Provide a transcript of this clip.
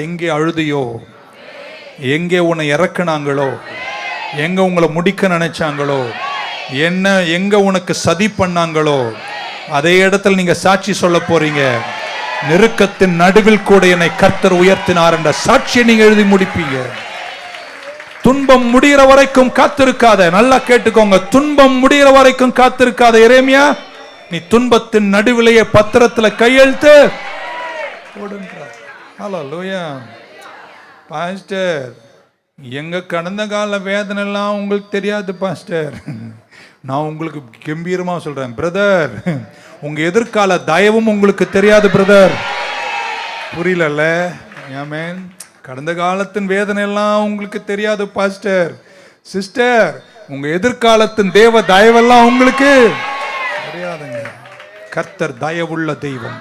எங்கே அழுதியோ, எங்கே உன்னை இறக்குனாங்களோ, எங்க உங்களை முடிக்க நினைச்சாங்களோ, எங்க உனக்கு சதி பண்ணாங்களோ, அதே இடத்துல நீங்க சாட்சி சொல்ல போறீங்க. நெருக்கத்தின் நடுவில் கூட என்னை கர்த்தர் உயர்த்தினார் என்ற சாட்சியை நீங்க எழுதி முடிப்பீங்க. துன்பம் முடிகிற வரைக்கும் காத்திருக்காத. நல்லா கேட்டுக்கோங்க, துன்பம் முடிகிற வரைக்கும் காத்திருக்காத. எரேமியா, நீ துன்பத்தின் நடுவிலேயே பத்திரத்துல கையெழுத்து போடுன்றார். ஹல்லேலூயா. பாஸ்டர், எங்க கடந்த கால வேதனை எல்லாம் உங்களுக்கு தெரியாது பாஸ்டர். நான் உங்களுக்கு கம்பீரமா சொல்றேன் பிரதர், உங்க எதிர்கால தயவும் உங்களுக்கு தெரியாது பிரதர். புரியல? ஆமென். கடந்த காலத்தின் வேதனை எல்லாம் உங்களுக்கு தெரியாது பாஸ்டர். சிஸ்டர், உங்க எதிர்காலத்தின் தேவ தயவெல்லாம் உங்களுக்கு தெரியாதுங்க. கர்த்தர் தயவுள்ள தெய்வம்.